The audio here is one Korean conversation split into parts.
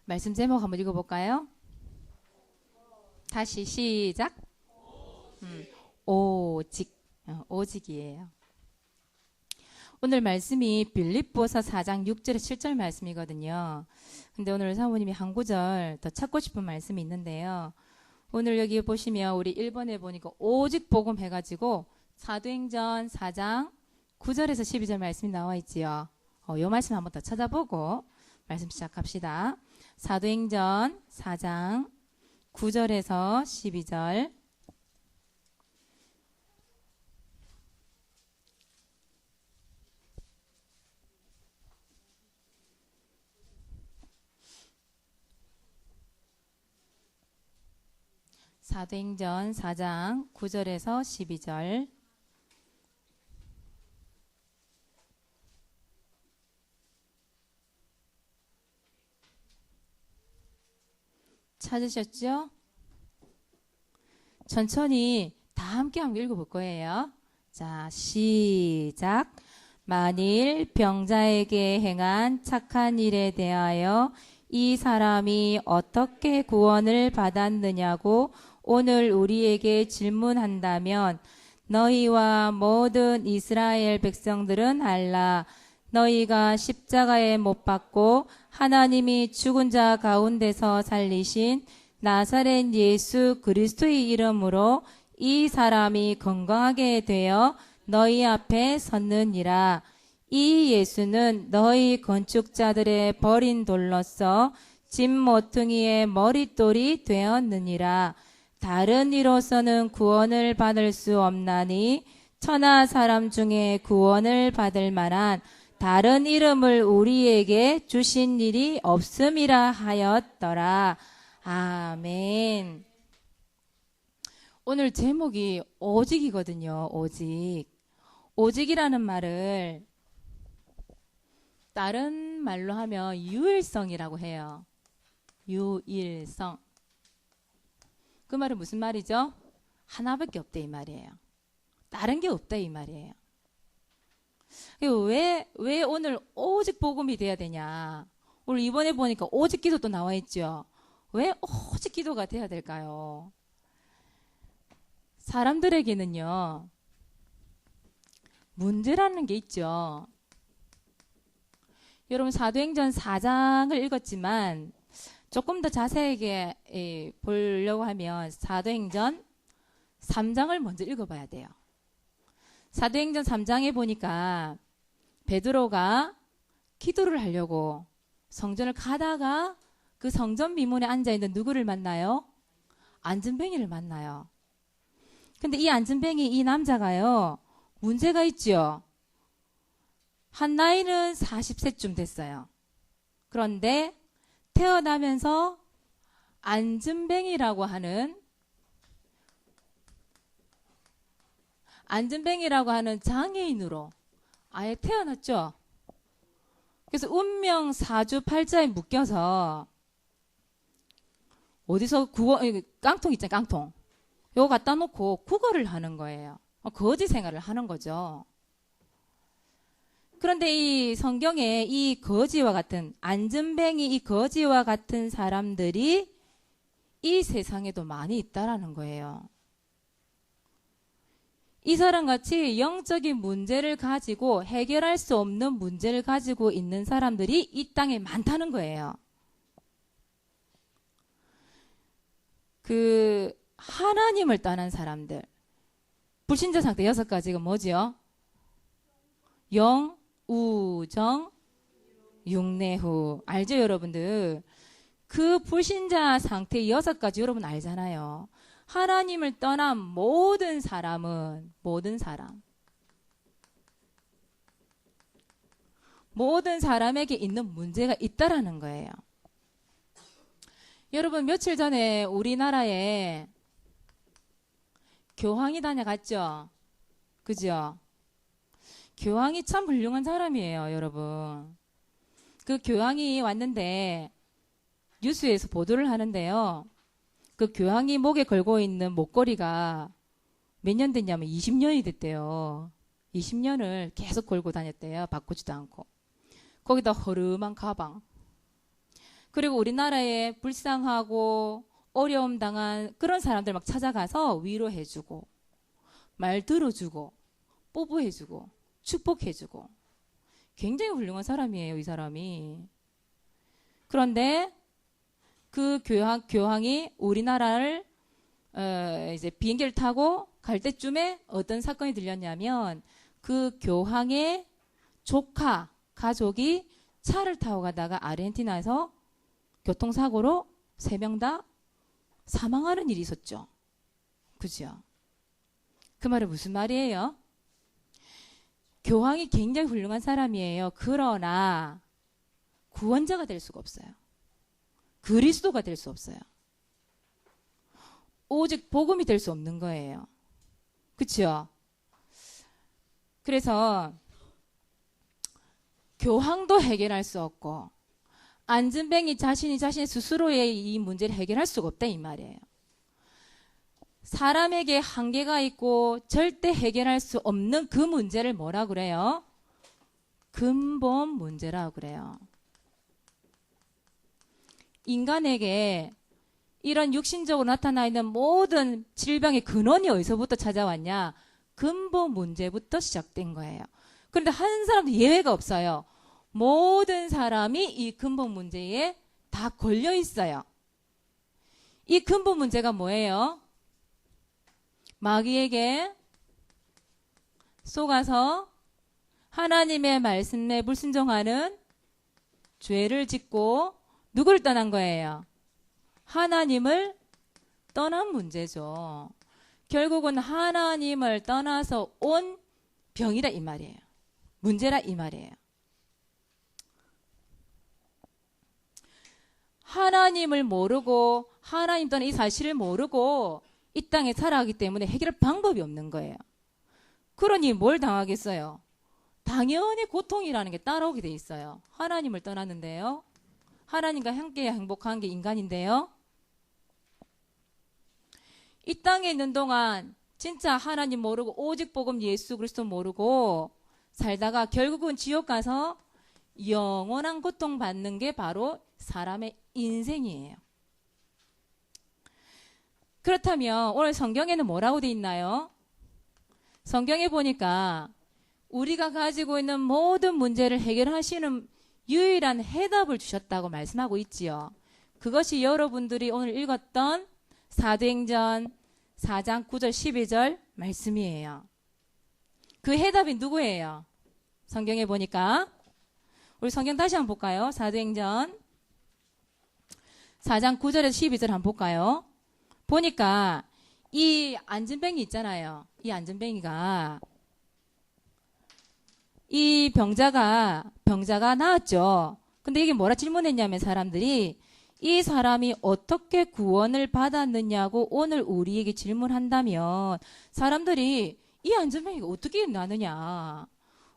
말씀 제목 한번 읽어볼까요? 다시 시작. 오직, 오직이에요. 오늘 말씀이 빌립보서 4장 6절에 7절 말씀이거든요. 근데 오늘 사모님이 한 구절 더 찾고 싶은 말씀이 있는데요. 오늘 여기 보시면 우리 1번에 보니까 오직 복음 해가지고 사도행전 4장 9절에서 12절 말씀이 나와 있지요. 이 말씀 한번 더 찾아보고 말씀 시작합시다. 사도행전 4장 9절에서 12절. 사도행전 4장 9절에서 12절. 찾으셨죠? 천천히 다 함께 한번 읽어볼 거예요. 자, 시작. 만일 병자에게 행한 착한 일에 대하여 이 사람이 어떻게 구원을 받았느냐고 오늘 우리에게 질문한다면 너희와 모든 이스라엘 백성들은 알라. 너희가 십자가에 못 박고 하나님이 죽은 자 가운데서 살리신 나사렛 예수 그리스도의 이름으로 이 사람이 건강하게 되어 너희 앞에 섰느니라. 이 예수는 너희 건축자들의 버린 돌로서 집 모퉁이의 머릿돌이 되었느니라. 다른 이로서는 구원을 받을 수 없나니 천하 사람 중에 구원을 받을 만한 다른 이름을 우리에게 주신 일이 없음이라 하였더라. 아멘. 오늘 제목이 오직이거든요. 오직. 오직이라는 말을 다른 말로 하면 유일성이라고 해요. 유일성. 그 말은 무슨 말이죠? 하나밖에 없다 이 말이에요. 다른 게 없다 이 말이에요. 왜 오늘 오직 복음이 돼야 되냐? 오늘 이번에 보니까 오직 기도도 나와 있죠. 왜 오직 기도가 돼야 될까요? 사람들에게는요, 문제라는 게 있죠. 여러분 사도행전 4장을 읽었지만 조금 더 자세하게 보려고 하면 사도행전 3장을 먼저 읽어봐야 돼요. 사도행전 3장에 보니까 베드로가 기도를 하려고 성전을 가다가 그 성전 미문에 앉아있는 누구를 만나요? 안진뱅이를 만나요. 근데 이 안진뱅이 이 남자가요, 문제가 있죠. 한 나이는 40세쯤 됐어요. 그런데 태어나면서 안진뱅이라고 하는 장애인으로 아예 태어났죠. 그래서 운명 사주팔자에 묶여서 어디서 깡통 있잖아요. 깡통. 요거 갖다 놓고 구걸을 하는 거예요. 거지 생활을 하는 거죠. 그런데 이 성경에 이 거지와 같은 안진뱅이 이 거지와 같은 사람들이 이 세상에도 많이 있다라는 거예요. 이 사람같이 영적인 문제를 가지고 해결할 수 없는 문제를 가지고 있는 사람들이 이 땅에 많다는 거예요. 하나님을 떠난 사람들. 불신자 상태 6가지가 뭐지요? 영, 우, 정, 육내후. 알죠, 여러분들? 그 불신자 상태 6가지 여러분 알잖아요. 하나님을 떠난 모든 사람은 모든 사람에게 있는 문제가 있다라는 거예요. 여러분 며칠 전에 우리나라에 교황이 다녀갔죠? 그죠? 교황이 참 훌륭한 사람이에요, 여러분. 그 교황이 왔는데 뉴스에서 보도를 하는데요. 그 교황이 목에 걸고 있는 목걸이가 몇 년 됐냐면 20년이 됐대요. 20년을 계속 걸고 다녔대요. 바꾸지도 않고. 거기다 허름한 가방. 그리고 우리나라에 불쌍하고 어려움 당한 그런 사람들 막 찾아가서 위로해주고 말 들어주고 뽀뽀해주고 축복해주고 굉장히 훌륭한 사람이에요, 이 사람이. 그런데 그 교황이 우리나라를 이제 비행기를 타고 갈 때쯤에 어떤 사건이 들렸냐면 그 교황의 조카 가족이 차를 타고 가다가 아르헨티나에서 교통사고로 3명 다 사망하는 일이 있었죠. 그죠? 그 말은 무슨 말이에요? 교황이 굉장히 훌륭한 사람이에요. 그러나 구원자가 될 수가 없어요. 그리스도가 될 수 없어요. 오직 복음이 될 수 없는 거예요. 그렇죠? 그래서 교황도 해결할 수 없고 안진뱅이 자신이 자신의 스스로의 이 문제를 해결할 수가 없다 이 말이에요. 사람에게 한계가 있고 절대 해결할 수 없는 그 문제를 뭐라 그래요? 근본 문제라고 그래요. 인간에게 이런 육신적으로 나타나 있는 모든 질병의 근원이 어디서부터 찾아왔냐? 근본 문제부터 시작된 거예요. 그런데 한 사람도 예외가 없어요. 모든 사람이 이 근본 문제에 다 걸려 있어요. 이 근본 문제가 뭐예요? 마귀에게 속아서 하나님의 말씀에 불순종하는 죄를 짓고 누구를 떠난 거예요? 하나님을 떠난 문제죠. 결국은 하나님을 떠나서 온 병이라 이 말이에요. 문제라 이 말이에요. 하나님을 모르고 하나님 또는 이 사실을 모르고 이 땅에 살아가기 때문에 해결할 방법이 없는 거예요. 그러니 뭘 당하겠어요? 당연히 고통이라는 게 따라오게 돼 있어요. 하나님을 떠났는데요. 하나님과 함께 행복한 게 인간인데요. 이 땅에 있는 동안 진짜 하나님 모르고 오직 복음 예수 그리스도 모르고 살다가 결국은 지옥 가서 영원한 고통 받는 게 바로 사람의 인생이에요. 그렇다면 오늘 성경에는 뭐라고 돼 있나요? 성경에 보니까 우리가 가지고 있는 모든 문제를 해결하시는 유일한 해답을 주셨다고 말씀하고 있지요. 그것이 여러분들이 오늘 읽었던 사도행전 4장 9절 12절 말씀이에요. 그 해답이 누구예요? 성경에 보니까 우리 성경 다시 한번 볼까요? 사도행전 4장 9절에서 12절 한번 볼까요? 보니까 이 안진뱅이 있잖아요. 이 안진뱅이가 이 병자가 나았죠. 근데 이게 뭐라 질문했냐면 사람들이 이 사람이 어떻게 구원을 받았느냐고 오늘 우리에게 질문한다면 사람들이 이 안진뱅이가 어떻게 나느냐,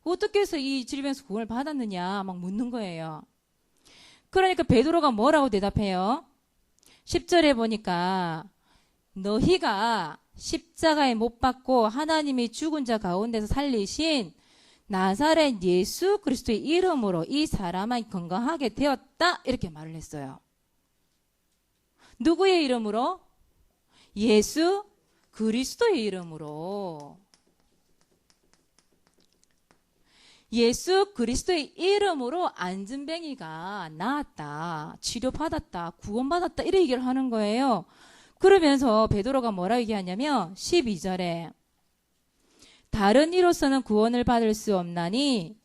어떻게 해서 이 질병에서 구원을 받았느냐 막 묻는 거예요. 그러니까 베드로가 뭐라고 대답해요? 10절에 보니까 너희가 십자가에 못 박고 하나님이 죽은 자 가운데서 살리신 나사렛 예수 그리스도의 이름으로 이 사람은 건강하게 되었다 이렇게 말을 했어요. 누구의 이름으로? 예수 그리스도의 이름으로. 예수 그리스도의 이름으로 안진뱅이가 나았다, 치료받았다, 구원받았다 이렇게 얘기를 하는 거예요. 그러면서 베드로가 뭐라 얘기하냐면 12절에 다른 이로서는 구원을 받을 수 없나니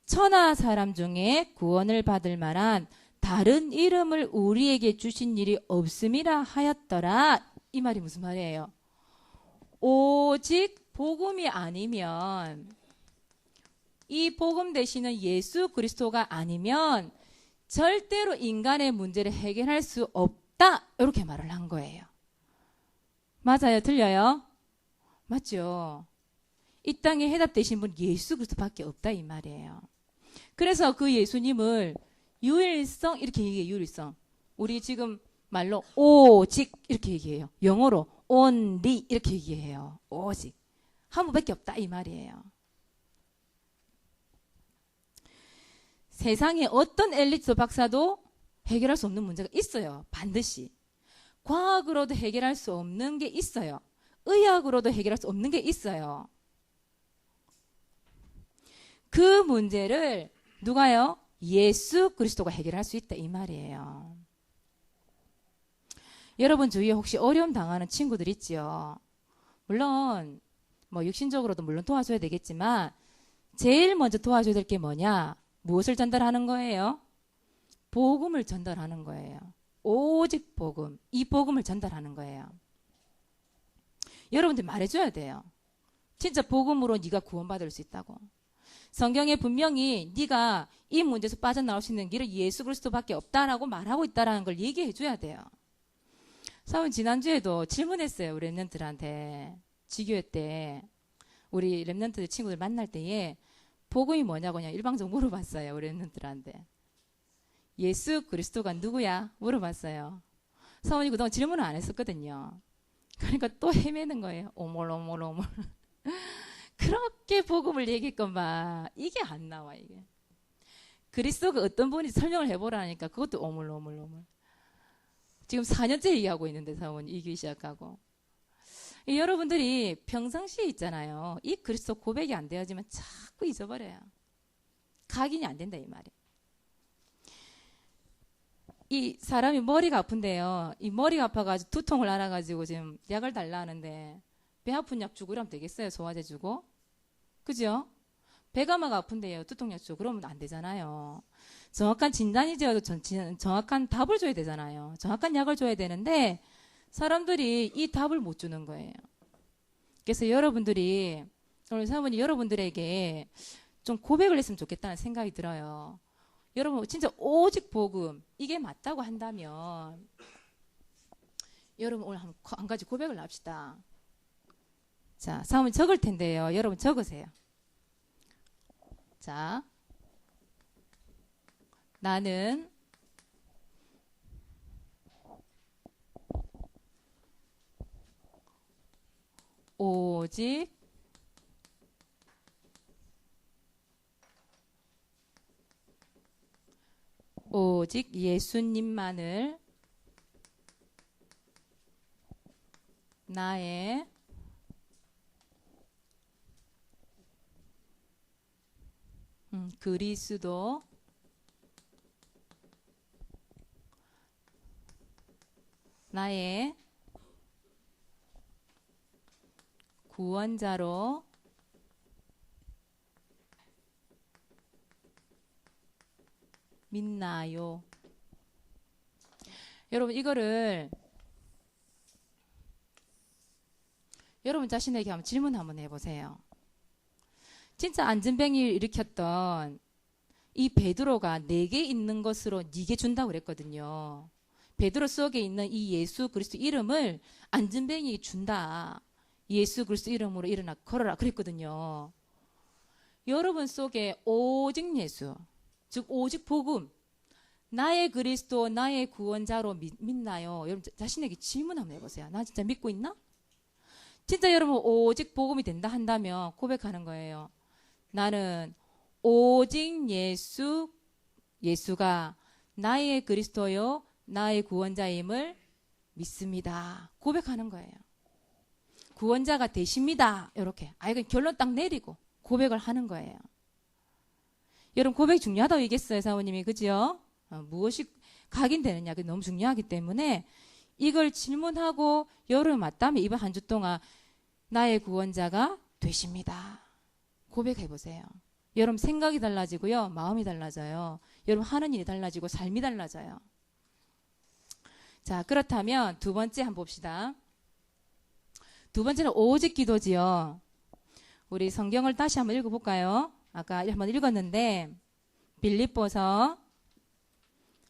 천하 사람 중에 구원을 받을 만한 다른 이름을 우리에게 주신 일이 없음이라 하였더라. 이 말이 무슨 말이에요? 오직 복음이 아니면, 이 복음 되시는 예수 그리스도가 아니면 절대로 인간의 문제를 해결할 수 없다 이렇게 말을 한 거예요. 맞아요? 틀려요? 맞죠? 이 땅에 해답 되신 분 예수 그리스도밖에 없다 이 말이에요. 그래서 그 예수님을 유일성 이렇게 얘기해요. 유일성. 우리 지금 말로 오직 이렇게 얘기해요. 영어로 only 이렇게 얘기해요. 오직 한 분밖에 없다 이 말이에요. 세상에 어떤 엘리트 박사도 해결할 수 없는 문제가 있어요. 반드시. 과학으로도 해결할 수 없는 게 있어요. 의학으로도 해결할 수 없는 게 있어요. 그 문제를 누가요? 예수 그리스도가 해결할 수 있다 이 말이에요. 여러분 주위에 혹시 어려움 당하는 친구들 있지요? 물론 뭐 육신적으로도 물론 도와줘야 되겠지만 제일 먼저 도와줘야 될 게 뭐냐? 무엇을 전달하는 거예요? 복음을 전달하는 거예요. 오직 복음. 이 복음을 전달하는 거예요. 여러분들 말해줘야 돼요. 진짜 복음으로 네가 구원받을 수 있다고. 성경에 분명히 네가 이 문제에서 빠져나올 수 있는 길은 예수 그리스도밖에 없다라고 말하고 있다라는 걸 얘기해줘야 돼요. 사원 지난주에도 질문했어요. 우리 랩런트들한테. 지교회 때 우리 랩런트 친구들 만날 때에 복음이 뭐냐고 그냥 일방적으로 물어봤어요. 우리 랩런트들한테. 예수 그리스도가 누구야? 물어봤어요. 사원이 그동안 질문을 안 했었거든요. 그러니까 또 헤매는 거예요. 오물오물오물. 그렇게 복음을 얘기했건만 이게 안 나와 이게. 그리스도가 어떤 분이 설명을 해보라니까 그것도 오물오물오물. 지금 4년째 얘기하고 있는데 사원이 이기 시작하고. 여러분들이 평상시에 있잖아요. 이 그리스도 고백이 안 되어지면 자꾸 잊어버려요. 각인이 안 된다 이 말이에요. 이 사람이 머리가 아픈데요. 이 머리가 아파가지고 두통을 알아가지고 지금 약을 달라 하는데 배 아픈 약 주고 이러면 되겠어요? 소화제 주고? 그죠? 배가 막 아픈데요. 두통약 주고 그러면 안 되잖아요. 정확한 진단이 되어도 정확한 답을 줘야 되잖아요. 정확한 약을 줘야 되는데 사람들이 이 답을 못 주는 거예요. 그래서 여러분들이 오늘 사모님 여러분들에게 좀 고백을 했으면 좋겠다는 생각이 들어요. 여러분 진짜 오직 복음 이게 맞다고 한다면 여러분 오늘 한 가지 고백을 합시다. 자, 사모님 적을 텐데요. 여러분 적으세요. 자, 나는 오직 예수님만을 나의 그리스도 나의 구원자로 믿나요? 여러분 이거를 여러분 자신에게 한번 질문 한번 해보세요. 진짜 안전뱅이를 일으켰던 이 베드로가 내게 있는 것으로 네게 준다고 그랬거든요. 베드로 속에 있는 이 예수 그리스도 이름을 안전뱅이에게 준다. 예수 그리스도 이름으로 일어나 걸어라 그랬거든요. 여러분 속에 오직 예수, 즉 오직 복음, 나의 그리스도, 나의 구원자로 믿나요? 여러분 자신에게 질문 한번 해보세요. 나 진짜 믿고 있나? 진짜 여러분 오직 복음이 된다 한다면 고백하는 거예요. 나는 오직 예수가 나의 그리스도요, 나의 구원자임을 믿습니다. 고백하는 거예요. 구원자가 되십니다. 이렇게. 이건 결론 딱 내리고 고백을 하는 거예요. 여러분 고백이 중요하다고 얘기했어요. 사모님이. 그죠? 무엇이 각인되느냐. 그게 너무 중요하기 때문에 이걸 질문하고 여러분 맞다면 이번 한 주 동안 나의 구원자가 되십니다. 고백해보세요. 여러분 생각이 달라지고요. 마음이 달라져요. 여러분 하는 일이 달라지고 삶이 달라져요. 자, 그렇다면 두 번째 한번 봅시다. 두 번째는 오직 기도지요. 우리 성경을 다시 한번 읽어볼까요? 아까 한번 읽었는데 빌립보서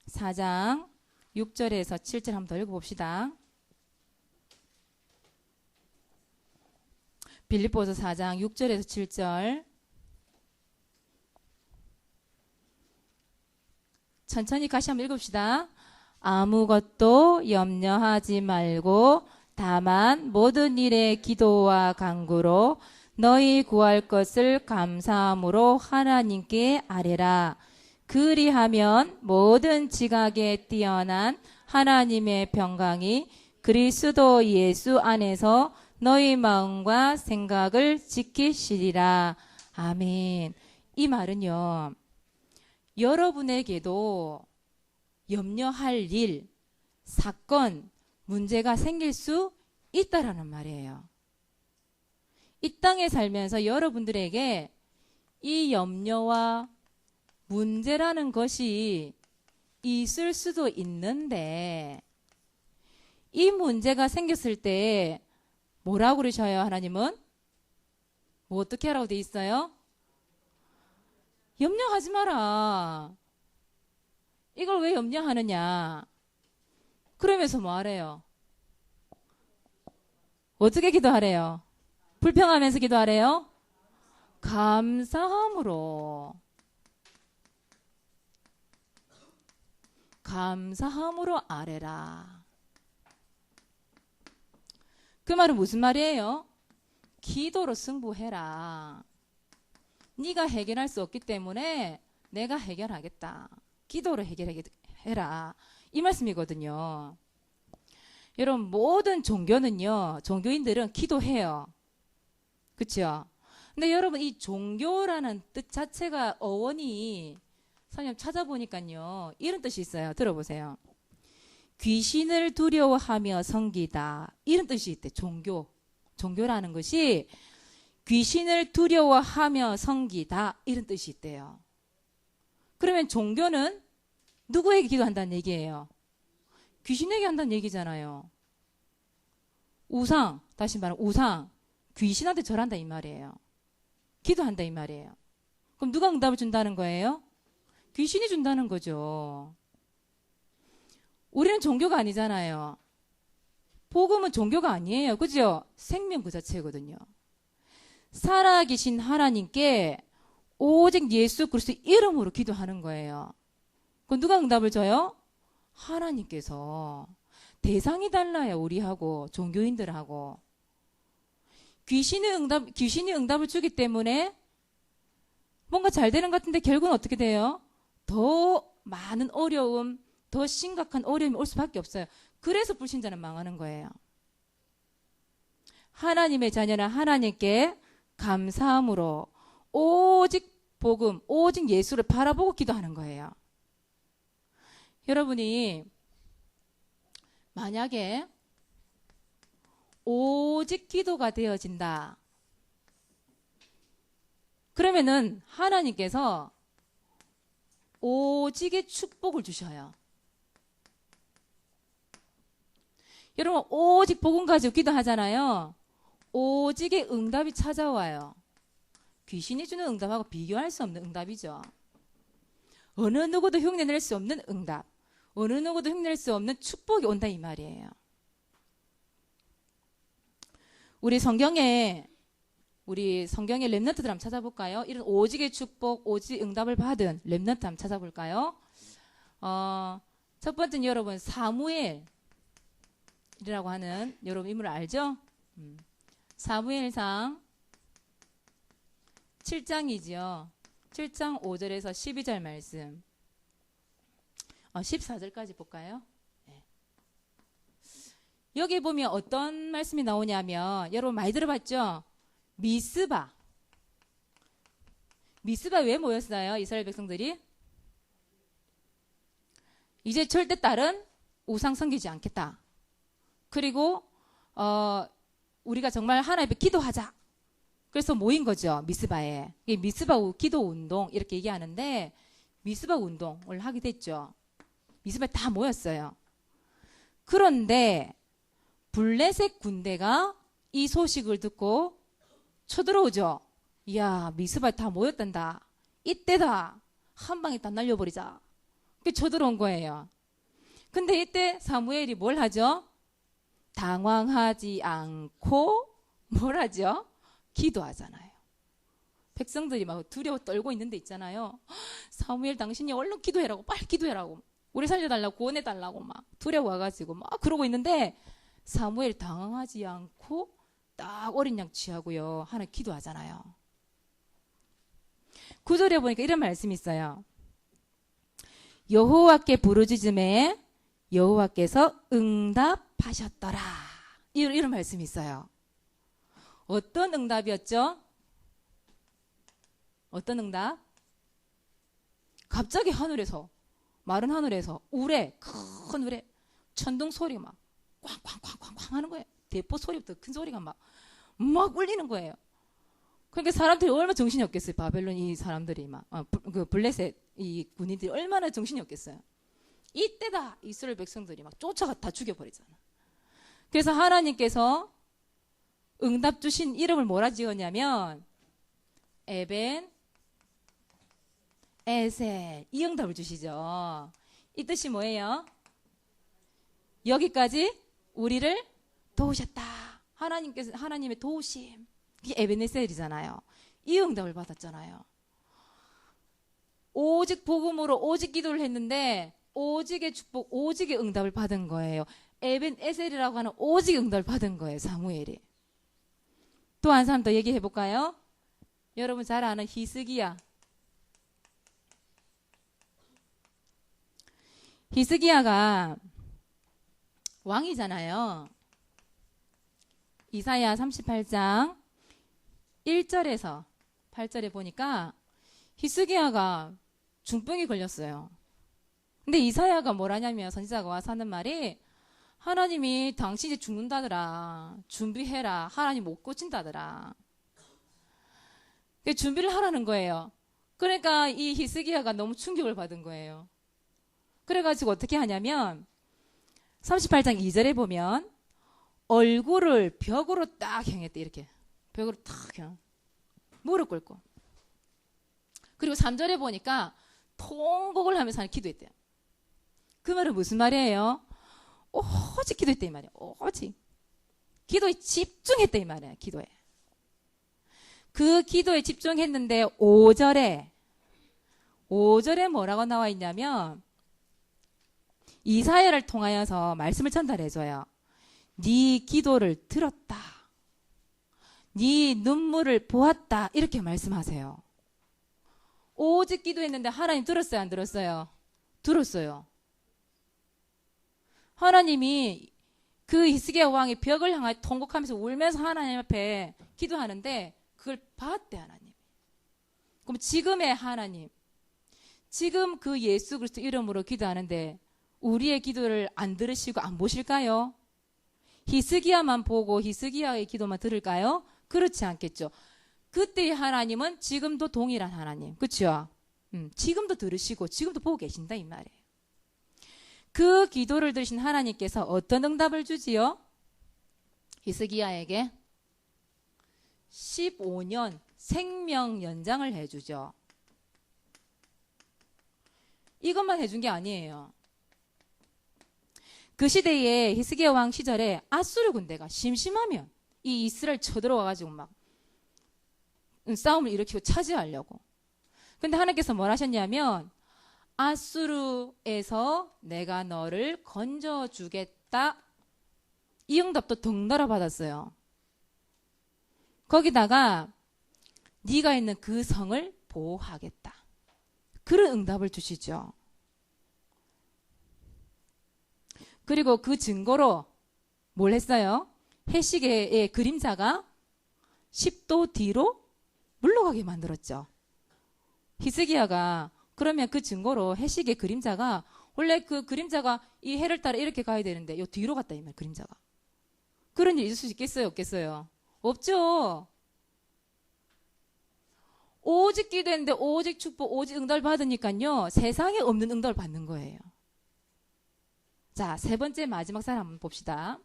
4장 6절에서 7절 한번 더 읽어봅시다. 빌립보서 4장 6절에서 7절 천천히 다시 한번 읽읍시다. 아무것도 염려하지 말고 다만 모든 일에 기도와 간구로 너희 구할 것을 감사함으로 하나님께 아뢰라. 그리하면 모든 지각에 뛰어난 하나님의 평강이 그리스도 예수 안에서 너희 마음과 생각을 지키시리라. 아멘. 이 말은요, 여러분에게도 염려할 일, 사건, 문제가 생길 수 있다라는 말이에요. 이 땅에 살면서 여러분들에게 이 염려와 문제라는 것이 있을 수도 있는데, 이 문제가 생겼을 때 뭐라고 그러셔요, 하나님은? 뭐 어떻게 하라고 돼 있어요? 염려하지 마라. 이걸 왜 염려하느냐? 그러면서 뭐 하래요? 어떻게 기도하래요? 불평하면서 기도하래요? 감사함으로. 감사함으로 아뢰라. 그 말은 무슨 말이에요? 기도로 승부해라. 네가 해결할 수 없기 때문에 내가 해결하겠다. 기도로 해결해라. 이 말씀이거든요. 여러분, 모든 종교는요, 종교인들은 기도해요. 그렇죠? 근데 여러분, 이 종교라는 뜻 자체가 어원이 선생님 찾아보니까요, 이런 뜻이 있어요. 들어보세요. 귀신을 두려워하며 섬기다. 이런 뜻이 있대. 종교라는 것이 귀신을 두려워하며 섬기다. 이런 뜻이 있대요. 그러면 종교는 누구에게 기도한다는 얘기예요? 귀신에게 한다는 얘기잖아요. 우상, 다시 말하면 우상, 귀신한테 절한다 이 말이에요. 기도한다 이 말이에요. 그럼 누가 응답을 준다는 거예요? 귀신이 준다는 거죠. 우리는 종교가 아니잖아요. 복음은 종교가 아니에요. 그죠? 생명 그 자체거든요. 살아계신 하나님께 오직 예수 그리스도 이름으로 기도하는 거예요. 그럼 누가 응답을 줘요? 하나님께서. 대상이 달라요. 우리하고 종교인들하고. 귀신이 응답을 주기 때문에 뭔가 잘 되는 것 같은데 결국은 어떻게 돼요? 더 많은 어려움, 더 심각한 어려움이 올 수밖에 없어요. 그래서 불신자는 망하는 거예요. 하나님의 자녀는 하나님께 감사함으로 오직 복음, 오직 예수를 바라보고 기도하는 거예요. 여러분이 만약에 오직 기도가 되어진다. 그러면은 하나님께서 오직의 축복을 주셔요. 여러분, 오직 복음 가지고 기도하잖아요. 오직의 응답이 찾아와요. 귀신이 주는 응답하고 비교할 수 없는 응답이죠. 어느 누구도 흉내낼 수 없는 응답, 어느 누구도 흉내낼 수 없는 축복이 온다 이 말이에요. 우리 성경에 렘넌트들 한번 찾아볼까요? 이런 오직의 축복, 오직 응답을 받은 렘넌트 한번 찾아볼까요? 첫 번째는 여러분 사무엘이라고 하는 여러분 인물 알죠? 사무엘상 7장이죠. 7장 5절에서 12절 말씀. 14절까지 볼까요? 네. 여기 보면 어떤 말씀이 나오냐면 여러분 많이 들어봤죠? 미스바 왜 모였어요? 이스라엘 백성들이? 이제 절대 다른 우상 섬기지 않겠다. 그리고 우리가 정말 하나님 앞에 기도하자. 그래서 모인 거죠. 미스바에. 미스바 기도 운동 이렇게 얘기하는데 미스바 운동을 하게 됐죠. 미스바에 다 모였어요. 그런데 블레셋 군대가 이 소식을 듣고 쳐들어오죠. 이야, 미스바에 다 모였단다. 이때다. 한 방에 다 날려버리자. 그게 쳐들어온 거예요. 근데 이때 사무엘이 뭘 하죠? 당황하지 않고 뭘 하죠? 기도하잖아요. 백성들이 막 두려워 떨고 있는데 있잖아요. 사무엘 당신이 얼른 기도해라고, 빨리 기도해라고, 우리 살려달라고, 구원해달라고 막 두려워가지고 막 그러고 있는데 사무엘 당황하지 않고 딱 어린 양 취하고요. 하나 기도하잖아요. 9절에 보니까 이런 말씀이 있어요. 여호와께 부르짖음에 여호와께서 응답하셨더라. 이런 말씀이 있어요. 어떤 응답이었죠? 어떤 응답? 갑자기 하늘에서, 마른 하늘에서 우레, 큰 우레, 천둥 소리가 막 꽝꽝꽝꽝꽝 하는 거예요. 대포 소리부터 큰 소리가 막 울리는 거예요. 그러니까 사람들이 얼마나 정신이 없겠어요. 바벨론 이 사람들이 막, 그 블레셋 이 군인들이 얼마나 정신이 없겠어요. 이때다 이스라엘 백성들이 막 쫓아가 다 죽여버리잖아. 그래서 하나님께서 응답 주신 이름을 뭐라 지었냐면 에벤 에셀, 이 응답을 주시죠. 이 뜻이 뭐예요? 여기까지 우리를 도우셨다. 하나님의 도우심. 이게 에벤에셀이잖아요. 이 응답을 받았잖아요. 오직 복음으로 오직 기도를 했는데 오직의 축복, 오직의 응답을 받은 거예요. 에벤에셀이라고 하는 오직 응답을 받은 거예요. 사무엘이. 또 한 사람 더 얘기해 볼까요? 여러분 잘 아는 히스기야. 히스기야가 왕이잖아요. 이사야 38장 1절에서 8절에 보니까 히스기야가 중풍이 걸렸어요. 근데 이사야가 뭐라냐면 선지자가 와서 하는 말이 하나님이 당신이 죽는다더라. 준비해라. 하나님 못 고친다더라. 준비를 하라는 거예요. 그러니까 이 히스기야가 너무 충격을 받은 거예요. 그래가지고 어떻게 하냐면 38장 2절에 보면 얼굴을 벽으로 딱 향했대. 이렇게 벽으로 딱 향. 무릎 꿇고. 그리고 3절에 보니까 통곡을 하면서 기도했대요. 그 말은 무슨 말이에요? 오직 기도했다 이 말이에요. 오직 기도에 집중했다 이 말이에요. 기도에. 그 기도에 집중했는데 5절에 뭐라고 나와 있냐면 이사야를 통하여서 말씀을 전달해줘요. 네 기도를 들었다. 네 눈물을 보았다. 이렇게 말씀하세요. 오직 기도했는데 하나님 들었어요? 안 들었어요? 들었어요. 하나님이 그 히스기야 왕이 벽을 향해 통곡하면서 울면서 하나님 앞에 기도하는데 그걸 봤대 하나님. 그럼 지금의 하나님, 지금 그 예수 그리스도 이름으로 기도하는데 우리의 기도를 안 들으시고 안 보실까요? 히스기야만 보고 히스기야의 기도만 들을까요? 그렇지 않겠죠. 그때의 하나님은 지금도 동일한 하나님. 그렇죠? 지금도 들으시고 지금도 보고 계신다 이 말이에요. 그 기도를 들으신 하나님께서 어떤 응답을 주지요? 히스기야에게 15년 생명 연장을 해주죠. 이것만 해준 게 아니에요. 그 시대에 히스기야 왕 시절에 아수르 군대가 심심하면 이 이스라엘 쳐들어와가지고 막 싸움을 일으키고 차지하려고. 근데 하나님께서 뭘 하셨냐면 아수르에서 내가 너를 건져주겠다. 이 응답도 덩달아 받았어요. 거기다가 네가 있는 그 성을 보호하겠다. 그런 응답을 주시죠. 그리고 그 증거로 뭘 했어요? 해시계의 그림자가 10도 뒤로 물러가게 만들었죠. 히스기야가 그러면 그 증거로 해시계 그림자가 원래 그 그림자가 이 해를 따라 이렇게 가야 되는데 요 뒤로 갔다 이 말 그림자가. 그런 일 있을 수 있겠어요? 없겠어요? 없죠. 오직 기도했는데 오직 축복, 오직 응답을 받으니까요. 세상에 없는 응답을 받는 거예요. 자, 세 번째 마지막 사람 한번 봅시다.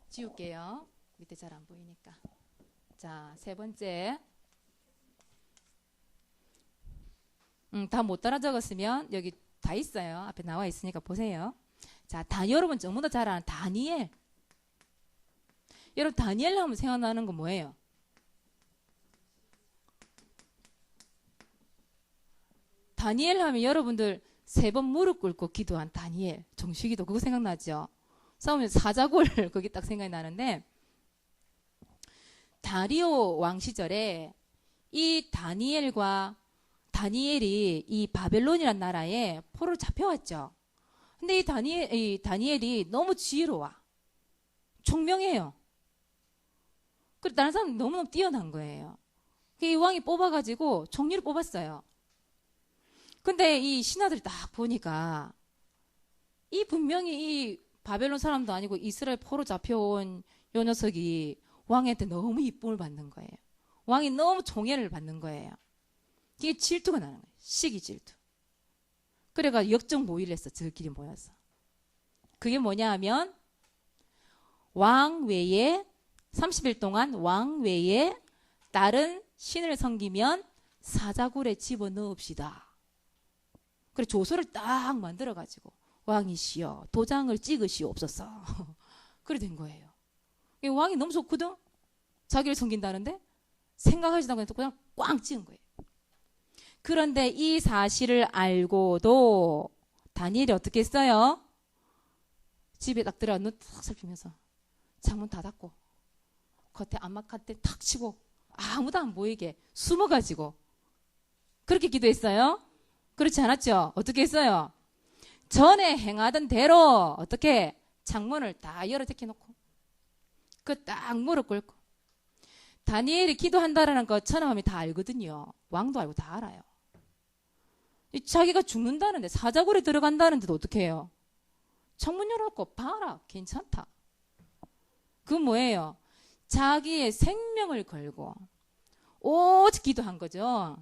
지울게요. 밑에 잘 안 보이니까. 자, 세 번째. 다 못 따라 적었으면 여기 다 있어요. 앞에 나와 있으니까 보세요. 자, 여러분 전부 다 잘 아는 다니엘. 여러분 다니엘 하면 생각나는 건 뭐예요? 다니엘 하면 여러분들 3번 무릎 꿇고 기도한 다니엘, 정식기도 그거 생각나죠? 싸우면 사자골 거기 딱 생각이 나는데 다리오 왕 시절에 이 다니엘과 다니엘이 이 바벨론이란 나라에 포로로 잡혀왔죠. 근데 이 다니엘이 너무 지혜로워. 총명해요. 그리고 다른 사람 너무너무 뛰어난 거예요. 이 왕이 뽑아가지고 총리를 뽑았어요. 근데 이 신하들이 딱 보니까 이 분명히 이 바벨론 사람도 아니고 이스라엘 포로 잡혀온 요 녀석이 왕한테 너무 이쁨을 받는 거예요. 왕이 너무 총애를 받는 거예요. 이게 질투가 나는 거예요. 시기 질투. 그래가 역정모의를 했어. 저끼리 모여서. 그게 뭐냐 하면 왕 외에 30일 동안 왕 외에 다른 신을 섬기면 사자굴에 집어넣읍시다. 그래 조서를 딱 만들어가지고 왕이시여 도장을 찍으시옵소서. 그래 된 거예요. 왕이 너무 좋거든. 자기를 섬긴다는데 생각하지도 않고 그냥 꽝 찍은 거예요. 그런데 이 사실을 알고도 다니엘이 어떻게 했어요? 집에 딱 들어가 눈 탁 살피면서 창문 다 닫고 겉에 안마카테 탁 치고 아무도 안 보이게 숨어가지고 그렇게 기도했어요? 그렇지 않았죠? 어떻게 했어요? 전에 행하던 대로 어떻게 창문을 다 열어 제껴놓고 그 딱 무릎 꿇고 다니엘이 기도한다라는 거 천하함이 다 알거든요. 왕도 알고 다 알아요. 자기가 죽는다는데 사자굴에 들어간다는데도 어떻게 해요? 창문 열어놓고 봐라 괜찮다. 그건 뭐예요? 자기의 생명을 걸고 오직 기도한 거죠.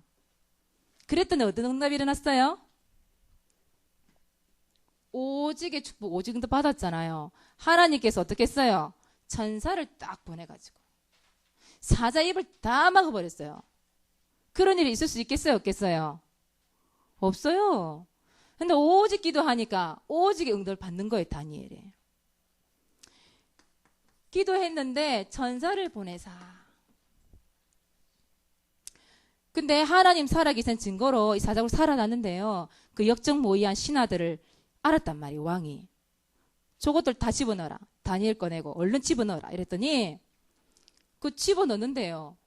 그랬더니 어떤 응답이 일어났어요? 오직의 축복, 오직 응답 받았잖아요. 하나님께서 어떻게 했어요? 천사를 딱 보내가지고 사자 입을 다 막아버렸어요. 그런 일이 있을 수 있겠어요? 없겠어요? 없어요. 근데 오직 기도하니까 오직의 응답을 받는 거예요. 다니엘이. 기도했는데 천사를 보내사. 근데 하나님 살아계신 증거로 이 사자굴 살아났는데요. 그 역정모의한 신하들을 알았단 말이에요. 왕이. 저것들 다 집어넣어라. 다니엘 꺼내고 얼른 집어넣어라. 이랬더니 그 집어넣는데요.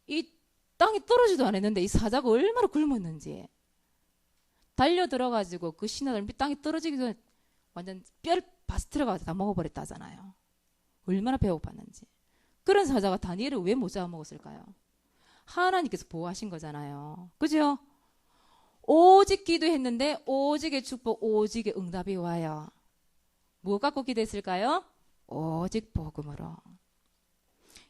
이 땅에 떨어지도 않았는데 이 사자가 얼마나 굶었는지 달려 들어가지고 그 신하들 땅에 떨어지기 전에 완전 뼈를 바스 들어가서 다 먹어버렸다잖아요. 얼마나 배고팠는지. 그런 사자가 다니엘을 왜 못 잡아먹었을까요? 하나님께서 보호하신 거잖아요. 그죠? 오직 기도했는데 오직의 축복, 오직의 응답이 와요. 뭐 갖고 기도했을까요? 오직 복음으로.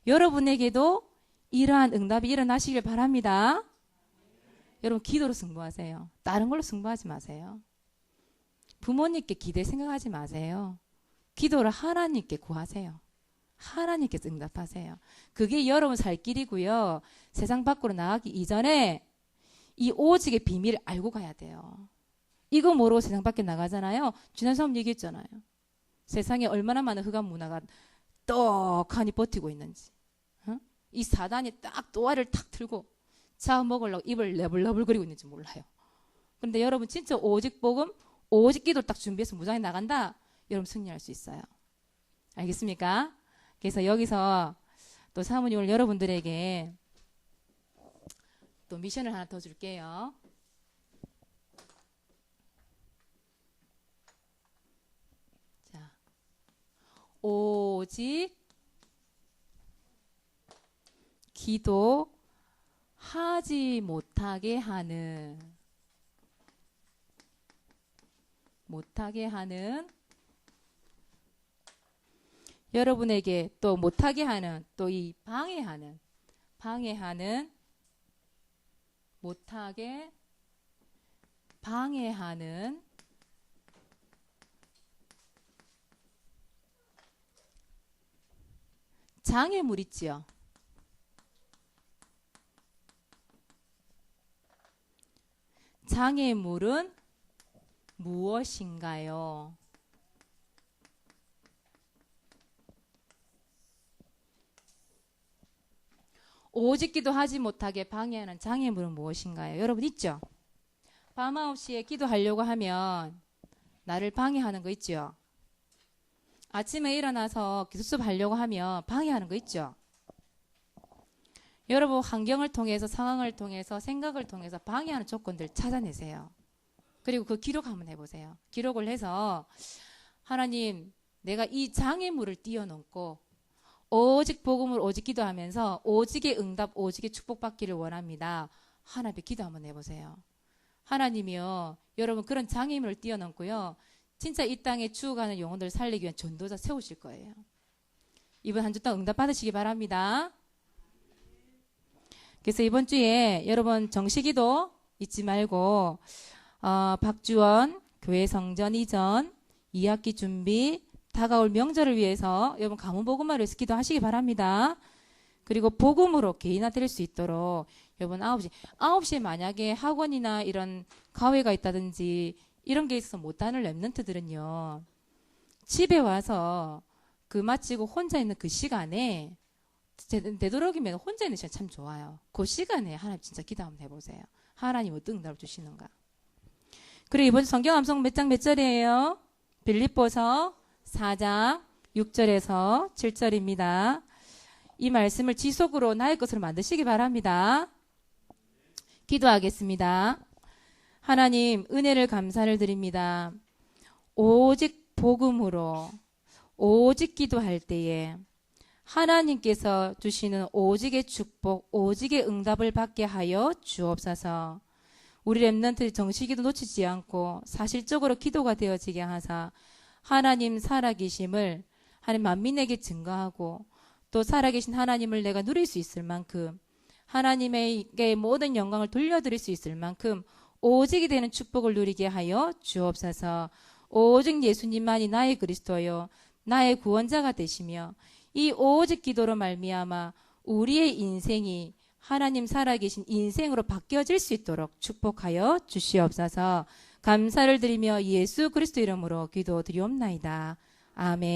여러분에게도 이러한 응답이 일어나시길 바랍니다. 여러분 기도로 승부하세요. 다른 걸로 승부하지 마세요. 부모님께 기대 생각하지 마세요. 기도를 하나님께 구하세요. 하나님께서 응답하세요. 그게 여러분 살 길이고요. 세상 밖으로 나가기 이전에 이 오직의 비밀을 알고 가야 돼요. 이거 모르고 세상 밖에 나가잖아요. 지난 수업 얘기했잖아요. 세상에 얼마나 많은 흑암 문화가 떡하니 버티고 있는지. 이 사단이 딱 또아를 탁 들고 잡아먹으려고 입을 너불너불거리고 있는지 몰라요. 그런데 여러분 진짜 오직 복음, 오직 기도 딱 준비해서 무장에 나간다. 여러분 승리할 수 있어요. 알겠습니까? 그래서 여기서 또 사모님 오늘 여러분들에게 또 미션을 하나 더 줄게요. 자, 오직 기도하지 못하게 하는 여러분에게 또 못하게 하는 또 이 방해하는 못하게 방해하는 장애물 있지요. 장애물은 무엇인가요? 오직 기도하지 못하게 방해하는 장애물은 무엇인가요? 여러분 있죠? 밤 9시에 기도하려고 하면 나를 방해하는 거 있죠? 아침에 일어나서 기도 수업 하려고 하면 방해하는 거 있죠? 여러분 환경을 통해서 상황을 통해서 생각을 통해서 방해하는 조건들 찾아내세요. 그리고 그 기록 한번 해보세요. 기록을 해서 하나님 내가 이 장애물을 뛰어넘고 오직 복음을 오직 기도하면서 오직의 응답 오직의 축복받기를 원합니다. 하나님 기도 한번 해보세요. 하나님이요 여러분 그런 장애물을 뛰어넘고요 진짜 이 땅에 죽어가는 영혼들을 살리기 위한 전도자 세우실 거예요. 이번 한 주 동안 응답 받으시기 바랍니다. 그래서 이번 주에 여러분 정시기도 잊지 말고 박주원 교회 성전 이전 2학기 준비 다가올 명절을 위해서 여러분 가문복음화를 위해서 기도하시기 바랍니다. 그리고 복음으로 개인화 될 수 있도록 여러분 9시에 만약에 학원이나 이런 가회가 있다든지 이런 게 있어서 못하는 랩런트들은요 집에 와서 그 마치고 혼자 있는 그 시간에 되도록이면 혼자 있는 시간 참 좋아요. 그 시간에 하나님 진짜 기도 한번 해보세요. 하나님 어떤 응답을 주시는가. 그리고 이번 성경 암송 몇 장 몇 절이에요? 빌립보서 4장 6절에서 7절입니다. 이 말씀을 지속으로 나의 것으로 만드시기 바랍니다. 기도하겠습니다. 하나님 은혜를 감사를 드립니다. 오직 복음으로 오직 기도할 때에 하나님께서 주시는 오직의 축복, 오직의 응답을 받게 하여 주옵소서. 우리 렘넌트 정식기도 놓치지 않고 사실적으로 기도가 되어지게 하사 하나님 살아계심을 하나님 만민에게 증거하고 또 살아계신 하나님을 내가 누릴 수 있을 만큼 하나님에게 모든 영광을 돌려드릴 수 있을 만큼 오직이 되는 축복을 누리게 하여 주옵소서. 오직 예수님만이 나의 그리스도요 나의 구원자가 되시며 이 오직 기도로 말미암아 우리의 인생이 하나님 살아계신 인생으로 바뀌어질 수 있도록 축복하여 주시옵소서. 감사를 드리며 예수 그리스도 이름으로 기도드리옵나이다. 아멘.